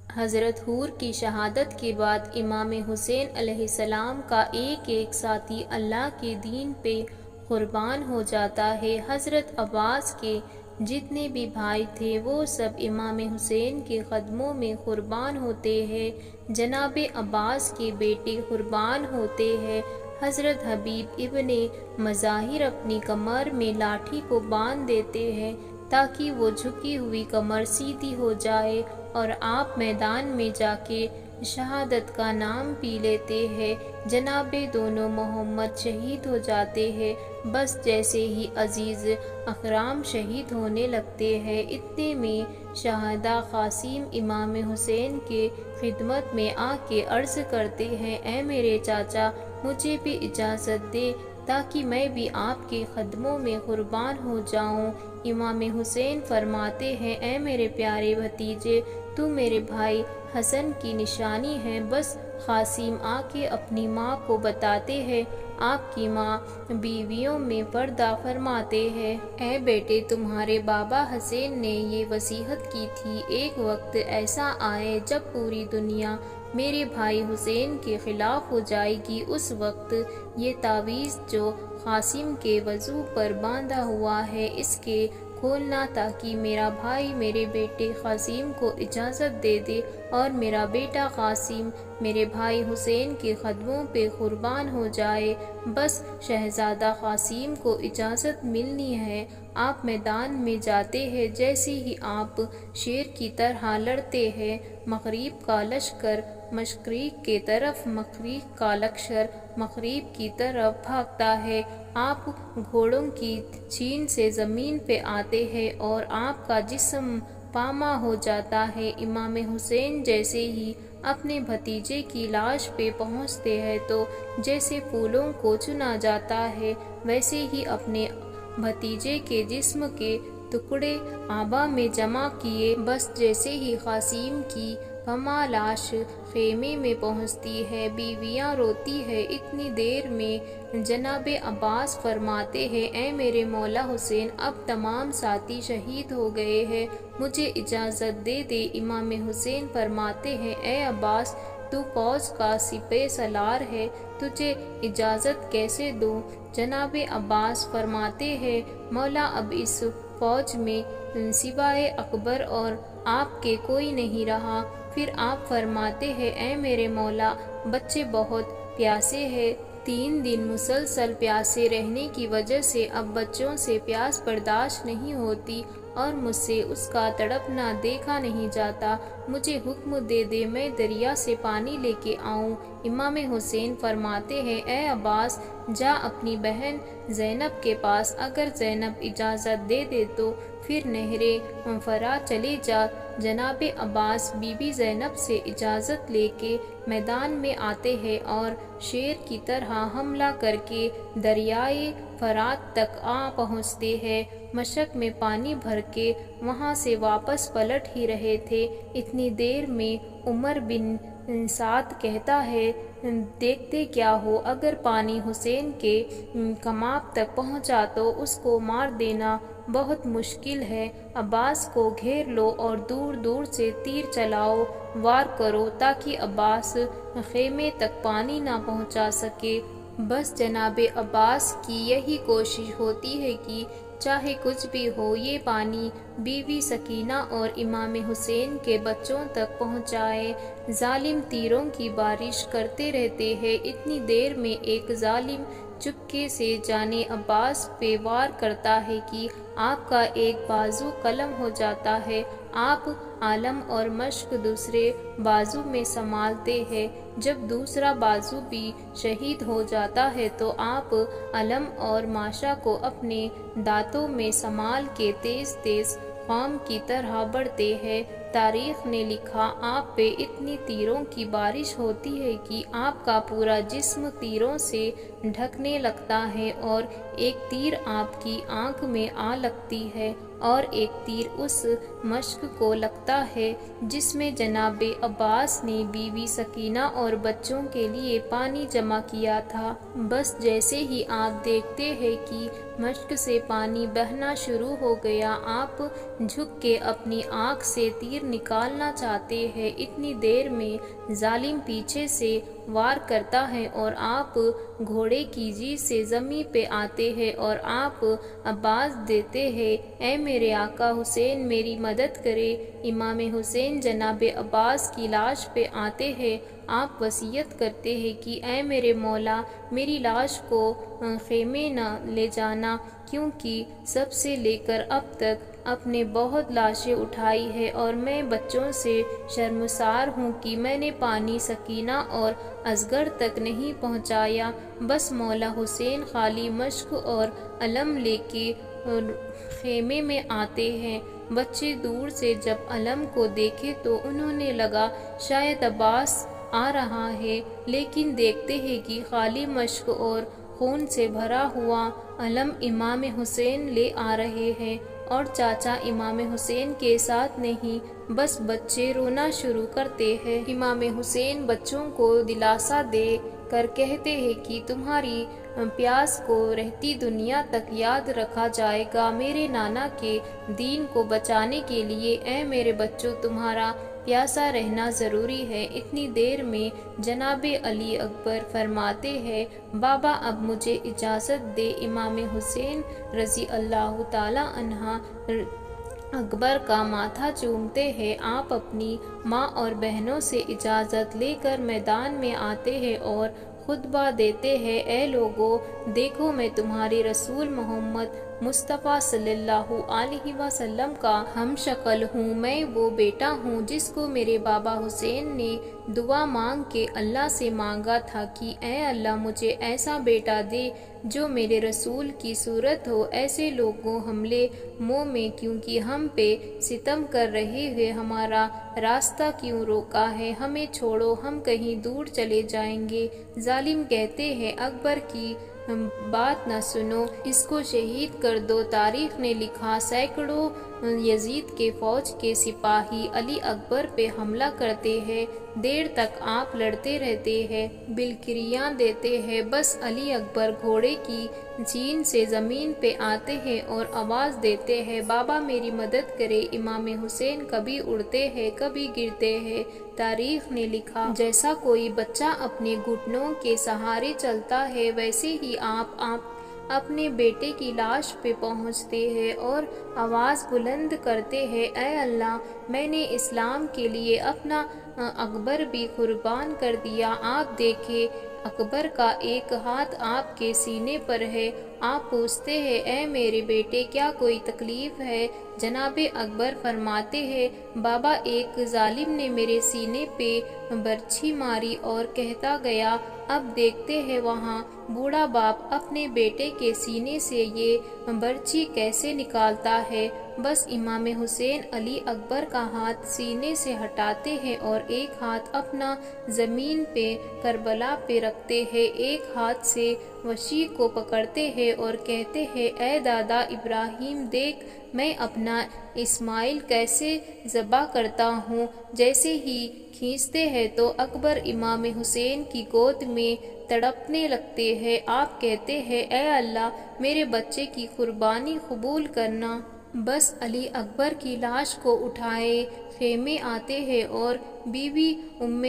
حضرت حور کی شہادت کے بعد امام حسین علیہ السلام کا ایک ایک ساتھی اللہ کے دین پہ قربان ہو جاتا ہے۔ حضرت عباس کے جتنے بھی بھائی تھے وہ سب امام حسین کے قدموں میں قربان ہوتے ہیں۔ جناب عباس کے بیٹے قربان ہوتے ہیں۔ حضرت حبیب ابن مظاہر اپنی کمر میں لاٹھی کو باندھ دیتے ہیں تاکہ وہ جھکی ہوئی کمر سیدھی ہو جائے، اور آپ میدان میں جا کے شہادت کا نام پی لیتے ہیں۔ جناب دونوں محمد شہید ہو جاتے ہیں۔ بس جیسے ہی عزیز اکرام شہید ہونے لگتے ہیں، اتنے میں شہدا قاسم امام حسین کے خدمت میں آ کے عرض کرتے ہیں، اے میرے چاچا، مجھے بھی اجازت دے تاکہ میں بھی آپ کے قدموں میں قربان ہو جاؤں۔ امام حسین فرماتے ہیں، اے میرے پیارے بھتیجے، تو میرے بھائی حسن کی نشانی ہے۔ بس قاسم آ کے اپنی ماں کو بتاتے ہیں۔ آپ کی ماں بیویوں میں پردہ فرماتے ہیں، اے بیٹے، تمہارے بابا حسین نے یہ وصیت کی تھی، ایک وقت ایسا آئے جب پوری دنیا میرے بھائی حسین کے خلاف ہو جائے گی، اس وقت یہ تعویذ جو قاسم کے وضو پر باندھا ہوا ہے، اس کے کھولنا تاکہ میرا بھائی میرے بیٹے قاسم کو اجازت دے دے اور میرا بیٹا قاسم میرے بھائی حسین کے قدموں پہ قربان ہو جائے۔ بس شہزادہ قاسم کو اجازت ملنی ہے۔ آپ میدان میں جاتے ہیں، جیسے ہی آپ شیر کی طرح لڑتے ہیں، مغرب کا لشکر مشرق کی طرف، مغرب کا لشکر مغرب کی طرف بھاگتا ہے۔ آپ گھوڑوں کی چھین سے زمین پہ آتے ہیں اور آپ کا جسم پامال ہو جاتا ہے۔ امام حسین جیسے ہی اپنے بھتیجے کی لاش پہ پہنچتے ہیں تو جیسے پھولوں کو چنا جاتا ہے، ویسے ہی اپنے بھتیجے کے جسم کے ٹکڑے آبا میں جمع کیے۔ بس جیسے ہی قاسم کی پامال لاش خیمے میں پہنچتی ہے، بیویاں روتی ہیں۔ اتنی دیر میں جناب عباس فرماتے ہیں، اے میرے مولا حسین، اب تمام ساتھی شہید ہو گئے ہیں، مجھے اجازت دے دے۔ امام حسین فرماتے ہیں، اے عباس، تو فوج کا سپہ سالار ہے، تجھے اجازت کیسے دوں؟ جناب عباس فرماتے ہیں، مولا، اب اس فوج میں سوائے اکبر اور آپ کے کوئی نہیں رہا۔ پھر آپ فرماتے ہیں، اے میرے مولا، بچے بہت پیاسے ہیں، 3 دن مسلسل پیاسے رہنے کی وجہ سے اب بچوں سے پیاس برداشت نہیں ہوتی اور مجھ سے اس کا تڑپنا دیکھا نہیں جاتا، مجھے حکم دے دے، میں دریا سے پانی لے کے آؤں۔ امام حسین فرماتے ہیں، اے عباس، جا اپنی بہن زینب کے پاس، اگر زینب اجازت دے دے تو پھر نہر فرات چلے جا۔ جناب عباس بی بی زینب سے اجازت لے کے میدان میں آتے ہیں اور شیر کی طرح حملہ کر کے دریائے فرات تک پہنچتے ہیں۔ مشک میں پانی بھر کے وہاں سے واپس پلٹ ہی رہے تھے، اتنی دیر میں عمر بن سعد کہتا ہے، دیکھتے کیا ہو، اگر پانی حسین کے کماب تک پہنچا تو اس کو مار دینا بہت مشکل ہے، عباس کو گھیر لو اور دور دور سے تیر چلاؤ، وار کرو تاکہ عباس خیمے تک پانی نہ پہنچا سکے۔ بس جناب عباس کی یہی کوشش ہوتی ہے کہ چاہے کچھ بھی ہو، یہ پانی بیوی سکینہ اور امام حسین کے بچوں تک پہنچائے۔ ظالم تیروں کی بارش کرتے رہتے ہیں، اتنی دیر میں ایک ظالم چپکے سے جانے عباس پہ وار کرتا ہے کہ آپ کا ایک بازو قلم ہو جاتا ہے۔ آپ علم اور مشق دوسرے بازو میں سنبھالتے ہیں۔ جب دوسرا بازو بھی شہید ہو جاتا ہے تو آپ علم اور ماشا کو اپنے دانتوں میں سنبھال کے تیز تیز خام کی طرح بڑھتے ہیں۔ تاریخ نے لکھا، آپ پہ اتنی تیروں کی بارش ہوتی ہے کہ آپ کا پورا جسم تیروں سے ڈھکنے لگتا ہے اور ایک تیر آپ کی آنکھ میں آ لگتی ہے اور ایک تیر اس مشق کو لگتا ہے جس میں جناب عباس نے بیوی سکینہ اور بچوں کے لیے پانی جمع کیا تھا۔ بس جیسے ہی آپ دیکھتے ہیں کہ مشق سے پانی بہنا شروع ہو گیا، آپ جھک کے اپنی آنکھ سے تیر نکالنا چاہتے ہیں، اتنی دیر میں ظالم پیچھے سے وار کرتا ہے اور آپ گھوڑے کی جیت سے زمین پہ آتے ہیں اور آپ آواز دیتے ہیں، اے میرے آقا حسین میری مدد کرے۔ امام حسین جناب عباس کی لاش پہ آتے ہیں، آپ وصیت کرتے ہیں کہ اے میرے مولا میری لاش کو خیمے نہ لے جانا، کیونکہ سب سے لے کر اب تک اپنے بہت لاشیں اٹھائی ہے اور میں بچوں سے شرمسار ہوں کہ میں نے پانی سکینہ اور اصغر تک نہیں پہنچایا۔ بس مولا حسین خالی مشق اور علم لے کے خیمے میں آتے ہیں۔ بچے دور سے جب علم کو دیکھے تو انہوں نے لگا شاید عباس آ رہا ہے، لیکن دیکھتے ہیں کہ خالی مشق اور خون سے بھرا ہوا علم امام حسین لے آ رہے ہیں، اور چاچا امام حسین کے ساتھ نہیں، بس بچے رونا شروع کرتے ہیں۔ امام حسین بچوں کو دلاسا دے کر کہتے ہیں کہ تمہاری پیاس کو رہتی دنیا تک یاد رکھا جائے گا، میرے نانا کے دین کو بچانے کے لیے اے میرے بچوں تمہارا پیاسا رہنا ضروری ہے۔ اتنی دیر میں جناب علی اکبر فرماتے ہیں، بابا اب مجھے اجازت دے۔ امام حسین رضی اللہ تعالی عنہ اکبر کا ماتھا چومتے ہیں، آپ اپنی ماں اور بہنوں سے اجازت لے کر میدان میں آتے ہیں اور خطبہ دیتے ہیں، اے لوگو دیکھو میں تمہارے رسول محمد مصطفیٰ صلی اللہ علیہ وسلم کا ہم شکل ہوں، میں وہ بیٹا ہوں جس کو میرے بابا حسین نے دعا مانگ کے اللہ سے مانگا تھا کہ اے اللہ مجھے ایسا بیٹا دے جو میرے رسول کی صورت ہو۔ ایسے لوگوں حملے منہ میں کیونکہ ہم پہ ستم کر رہے ہیں، ہمارا راستہ کیوں روکا ہے، ہمیں چھوڑو ہم کہیں دور چلے جائیں گے۔ ظالم کہتے ہیں اکبر کی بات نہ سنو، اس کو شہید کر دو۔ تاریخ نے لکھا سینکڑوں یزید کے فوج کے سپاہی علی اکبر پہ حملہ کرتے ہیں، دیر تک آپ لڑتے رہتے ہیں، بلکریاں دیتے ہیں، بس علی اکبر گھوڑے کی چین سے زمین پہ آتے ہیں اور آواز دیتے ہیں، بابا میری مدد کرے۔ امام حسین کبھی اڑتے ہیں کبھی گرتے ہیں۔ تاریخ نے لکھا جیسا کوئی بچہ اپنے گھٹنوں کے سہارے چلتا ہے، ویسے ہی آپ اپنے بیٹے کی لاش پہ پہنچتے ہیں اور آواز بلند کرتے ہیں، اے اللہ میں نے اسلام کے لیے اپنا اکبر بھی قربان کر دیا۔ آپ دیکھیں اکبر کا ایک ہاتھ آپ کے سینے پر ہے، آپ پوچھتے ہیں اے میرے بیٹے کیا کوئی تکلیف ہے؟ جناب اکبر فرماتے ہیں، بابا ایک ظالم نے میرے سینے پہ برچھی ماری اور کہتا گیا۔ اب دیکھتے ہیں وہاں بوڑھا باپ اپنے بیٹے کے سینے سے یہ برچھی کیسے نکالتا ہے۔ بس امام حسین علی اکبر کا ہاتھ سینے سے ہٹاتے ہیں اور ایک ہاتھ اپنا زمین پہ کربلا پہ رکھتے ہیں، ایک ہاتھ سے وحشی کو پکڑتے ہیں اور کہتے ہیں، اے دادا ابراہیم دیکھ میں اپنا اسماعیل کیسے ذبح کرتا ہوں۔ جیسے ہی کھینچتے ہیں تو اکبر امام حسین کی گود میں تڑپنے لگتے ہیں۔ آپ کہتے ہیں، اے اللہ میرے بچے کی قربانی قبول کرنا۔ بس علی اکبر کی لاش کو اٹھائے خیمے آتے ہیں اور بی بی ام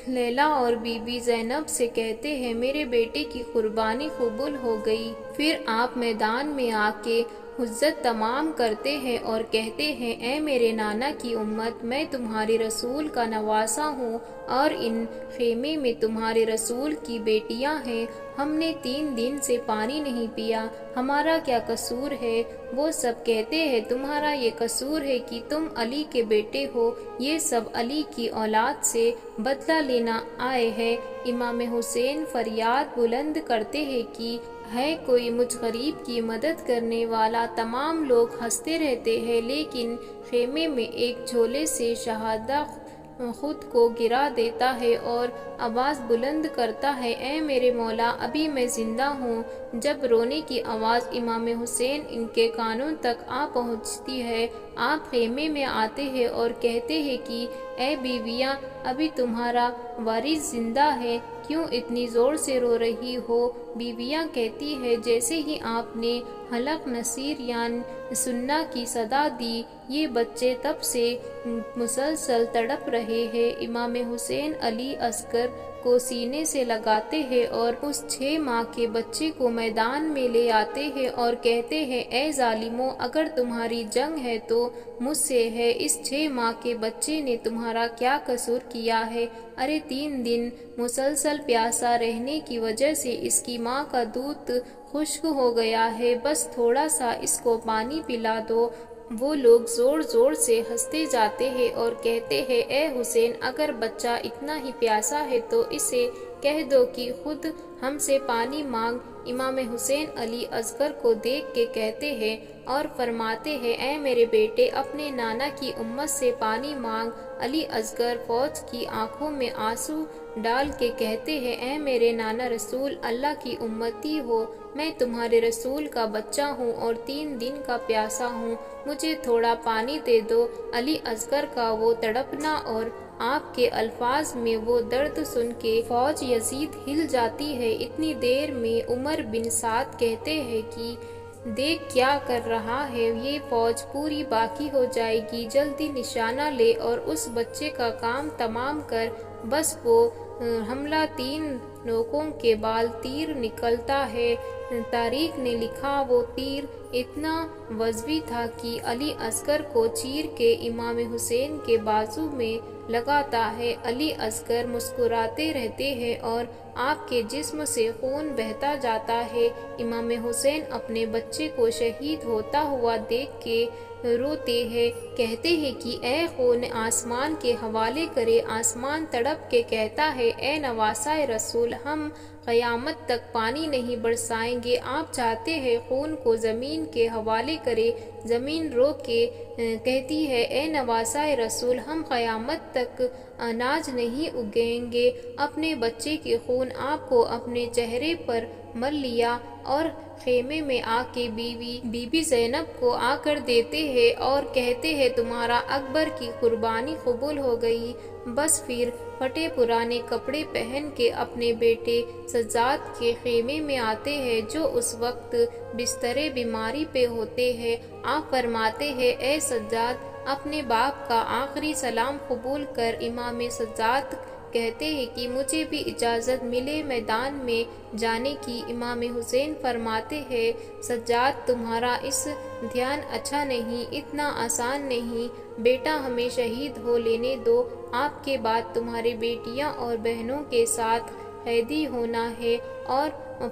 لیلہ اور بی بی زینب سے کہتے ہیں، میرے بیٹے کی قربانی قبول ہو گئی۔ پھر آپ میدان میں آ کے حجت تمام کرتے ہیں اور کہتے ہیں، اے میرے نانا کی امت میں تمہارے رسول کا نواسا ہوں اور ان خیمے میں تمہارے رسول کی بیٹیاں ہیں، ہم نے 3 دن سے پانی نہیں پیا، ہمارا کیا قصور ہے؟ وہ سب کہتے ہیں، تمہارا یہ قصور ہے کہ تم علی کے بیٹے ہو، یہ سب علی کی اولاد سے بدلہ لینا آئے ہیں۔ امام حسین فریاد بلند کرتے ہیں کہ ہے کوئی مجھ غریب کی مدد کرنے والا؟ تمام لوگ ہنستے رہتے ہیں، لیکن خیمے میں ایک جھولے سے شہادہ خود کو گرا دیتا ہے اور آواز بلند کرتا ہے، اے میرے مولا، ابھی میں زندہ ہوں۔ جب رونے کی آواز امام حسین ان کے کانوں تک آ پہنچتی ہے، آپ خیمے میں آتے ہیں اور کہتے ہیں کہ اے بیویاں، ابھی تمہارا وارث زندہ ہے، کیوں اتنی زور سے رو رہی ہو؟ بیویاں کہتی ہے، جیسے ہی آپ نے حلق نصیر یعنی سننا کی صدا دی، یہ بچے تب سے مسلسل تڑپ رہے ہیں۔ امام حسین علی اصغر کو سینے سے لگاتے ہیں اور اس 6 ماہ کے بچے کو میدان میں لے آتے ہیں اور کہتے ہیں، اے ظالموں، اگر تمہاری جنگ ہے تو مجھ سے ہے، اس 6 ماہ کے بچے نے تمہارا کیا قصور کیا ہے؟ ارے 3 دن مسلسل پیاسا رہنے کی وجہ سے اس کی ماں کا دودھ خشک ہو گیا ہے، بس تھوڑا سا اس کو پانی پلا دو۔ وہ لوگ زور زور سے ہنستے جاتے ہیں اور کہتے ہیں، اے حسین، اگر بچہ اتنا ہی پیاسا ہے تو اسے کہہ دو کہ خود ہم سے پانی مانگ۔ امام حسین علی اصغر کو دیکھ کے کہتے ہیں اور فرماتے ہیں، اے میرے بیٹے، اپنے نانا کی امت سے پانی مانگ۔ علی اصغر فوج کی آنکھوں میں آنسو ڈال کے کہتے ہیں، اے میرے نانا رسول اللہ کی امتی ہو، میں تمہارے رسول کا بچہ ہوں اور 3 دن کا پیاسا ہوں، مجھے تھوڑا پانی دے دو۔ علی اصغر کا وہ تڑپنا اور آپ کے الفاظ میں وہ درد سن کے فوج یزید ہل جاتی ہے۔ اتنی دیر میں عمر بن سعد کہتے ہیں کہ دیکھ کیا کر رہا ہے، یہ فوج پوری باقی ہو جائے گی، جلدی نشانہ لے اور اس بچے کا کام تمام کر۔ بس وہ حملہ 3 نوکوں کے بال تیر نکلتا ہے۔ تاریخ نے لکھا، وہ تیر اتنا وزوی تھا کہ علی اصغر کو چیر کے امام حسین کے بازو میں لگاتا ہے۔ علی اصغر مسکراتے رہتے ہیں اور آپ کے جسم سے خون بہتا جاتا ہے۔ امام حسین اپنے بچے کو شہید ہوتا ہوا دیکھ کے روتے ہیں، کہتے ہیں کہ اے خون آسمان کے حوالے کرے۔ آسمان تڑپ کے کہتا ہے، اے نواسۂ رسول، ہم قیامت تک پانی نہیں برسائیں گے۔ آپ چاہتے ہیں خون کو زمین کے حوالے کرے۔ زمین رو کے کہتی ہے، اے نواسۂ رسول، ہم قیامت تک اناج نہیں اگائیں گے۔ اپنے بچے کے خون آپ کو اپنے چہرے پر مل لیا اور خیمے میں آ کے بی بی زینب کو آ کر دیتے ہیں اور کہتے ہیں، تمہارا اکبر کی قربانی قبول ہو گئی۔ بس پھر پھٹے پرانے کپڑے پہن کے اپنے بیٹے سجاد کے خیمے میں آتے ہیں، جو اس وقت بستر بیماری پہ ہوتے ہیں۔ آپ فرماتے ہیں، اے سجاد، اپنے باپ کا آخری سلام قبول کر۔ امام سجاد کہتے ہیں کہ مجھے بھی اجازت ملے میدان میں جانے کی۔ امام حسین فرماتے ہیں، سجاد، تمہارا اس دھیان اچھا نہیں، اتنا آسان نہیں، بیٹا ہمیں شہید ہو لینے دو، آپ کے بعد تمہارے بیٹیاں اور بہنوں کے ساتھ قیدی ہونا ہے اور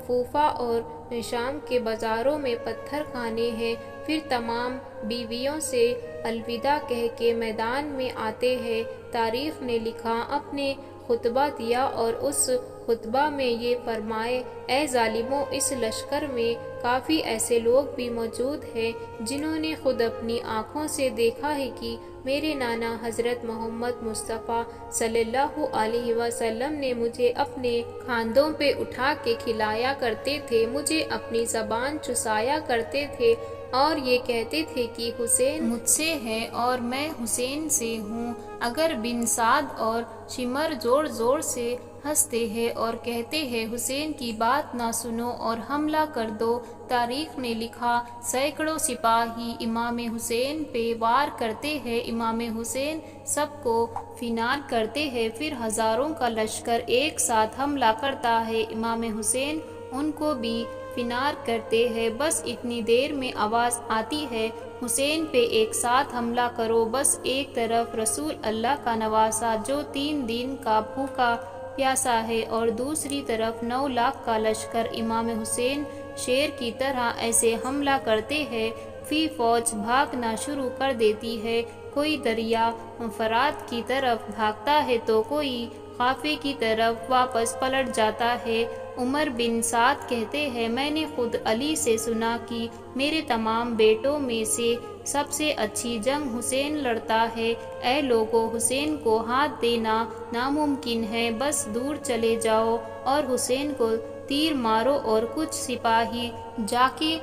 کوفہ اور شام کے بازاروں میں پتھر کھانے ہیں۔ پھر تمام بیویوں سے الوداع کہہ کے میدان میں آتے ہیں۔ تاریخ نے لکھا، اپنے خطبہ دیا اور اس خطبہ میں یہ فرمائے، اے ظالموں، اس لشکر میں کافی ایسے لوگ بھی موجود ہیں جنہوں نے خود اپنی آنکھوں سے دیکھا ہے کہ میرے نانا حضرت محمد مصطفیٰ صلی اللہ علیہ وسلم نے مجھے اپنے کاندھوں پہ اٹھا کے کھلایا کرتے تھے، مجھے اپنی زبان چسایا کرتے تھے اور یہ کہتے تھے کہ حسین مجھ سے ہے اور میں حسین سے ہوں۔ اگر بن سعد اور شمر زور زور سے ہنستے ہیں اور کہتے ہیں، حسین کی بات نہ سنو اور حملہ کر دو۔ تاریخ نے لکھا، سینکڑوں سپاہی امام حسین پہ وار کرتے ہیں، امام حسین سب کو فنار کرتے ہیں، پھر ہزاروں کا لشکر ایک ساتھ حملہ کرتا ہے، امام حسین ان کو بھی فنار کرتے ہیں۔ بس اتنی دیر میں آواز آتی ہے، حسین پہ ایک ساتھ حملہ کرو۔ بس ایک طرف رسول اللہ کا نواسہ جو 3 دن کا بھوکا پیاسا ہے اور دوسری طرف 9 لاکھ کا لشکر امام حسین شیر کی طرح ایسے حملہ کرتے ہیں، فی فوج بھاگنا شروع کر دیتی ہے، کوئی دریا فرات کی طرف بھاگتا ہے تو کوئی قافے کی طرف واپس پلٹ جاتا ہے۔ عمر بن سعد کہتے ہیں، میں نے خود علی سے سنا کہ میرے تمام بیٹوں میں سے سب سے اچھی جنگ حسین لڑتا ہے۔ اے لوگو، حسین کو ہاتھ دینا ناممکن ہے، بس دور چلے جاؤ اور حسین کو تیر مارو اور کچھ سپاہی جا کے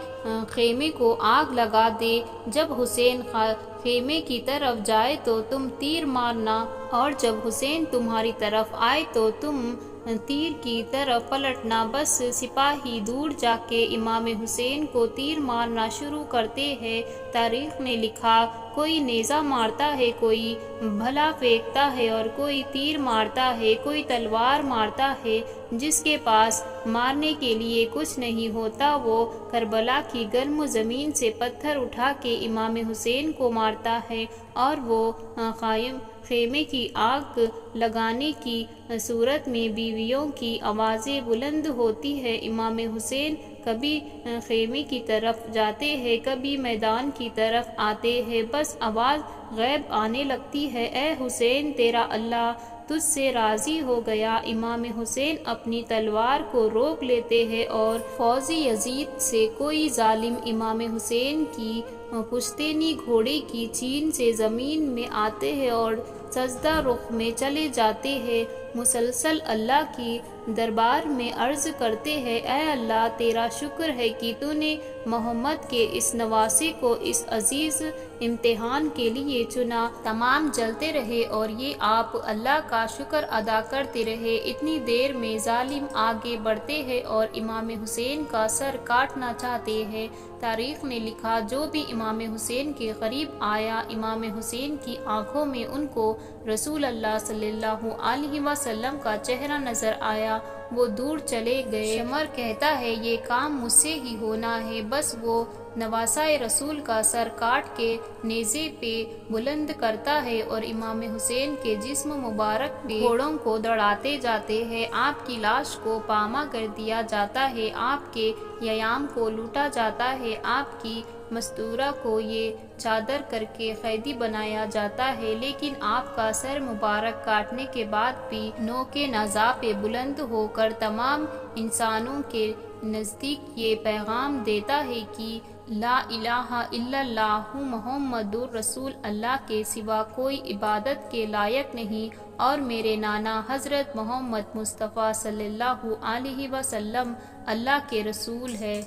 خیمے کو آگ لگا دے۔ جب حسین خیمے کی طرف جائے تو تم تیر مارنا، اور جب حسین تمہاری طرف آئے تو تم تیر کی طرف پلٹنا۔ بس سپاہی دور جا کے امام حسین کو تیر مارنا شروع کرتے ہیں۔ تاریخ نے لکھا، کوئی نیزہ مارتا ہے، کوئی بھلا پھینکتا ہے اور کوئی تیر مارتا ہے، کوئی تلوار مارتا ہے۔ جس کے پاس مارنے کے لیے کچھ نہیں ہوتا وہ کربلا کی گرم زمین سے پتھر اٹھا کے امام حسین کو مارتا ہے، اور وہ خیمے کی آگ لگانے کی صورت میں بیویوں کی آوازیں بلند ہوتی ہیں۔ امام حسین کبھی خیمے کی طرف جاتے ہیں، کبھی میدان کی طرف آتے ہیں، بس آواز غیب آنے لگتی ہے، اے حسین تیرا اللہ تجھ سے راضی ہو گیا۔ امام حسین اپنی تلوار کو روک لیتے ہیں اور فوجی یزید سے کوئی ظالم امام حسین کی پشتینی گھوڑے کی چین سے زمین میں آتے ہیں اور سجدہ رخ میں چلے جاتے ہیں۔ مسلسل اللہ کی دربار میں عرض کرتے ہیں، اے اللہ تیرا شکر ہے کہ تو نے محمد کے اس نواسے کو اس عزیز امتحان کے لیے چنا۔ تمام جلتے رہے اور یہ آپ اللہ کا شکر ادا کرتے رہے۔ اتنی دیر میں ظالم آگے بڑھتے ہیں اور امام حسین کا سر کاٹنا چاہتے ہیں۔ تاریخ نے لکھا، جو بھی امام حسین کے قریب آیا، امام حسین کی آنکھوں میں ان کو رسول اللہ صلی اللہ علیہ وسلم کا چہرہ نظر آیا، وہ دور چلے گئے۔ شمر کہتا ہے، یہ کام مجھ سے ہی ہونا ہے۔ بس وہ نواسۂ رسول کا سر کاٹ کے نیزے پہ بلند کرتا ہے اور امام حسین کے جسم مبارک پہ گھوڑوں کو دوڑاتے جاتے ہیں۔ آپ کی لاش کو پامال کر دیا جاتا ہے، آپ کے ییام کو لوٹا جاتا ہے، آپ کی مستورہ کو یہ چادر کر کے قیدی بنایا جاتا ہے، لیکن آپ کا سر مبارک کاٹنے کے بعد بھی نوک نزاع پہ بلند ہو کر تمام انسانوں کے نزدیک یہ پیغام دیتا ہے کہ لا الہ الا اللہ محمد رسول اللہ کے سوا کوئی عبادت کے لائق نہیں، اور میرے نانا حضرت محمد مصطفیٰ صلی اللہ علیہ وسلم اللہ کے رسول ہے۔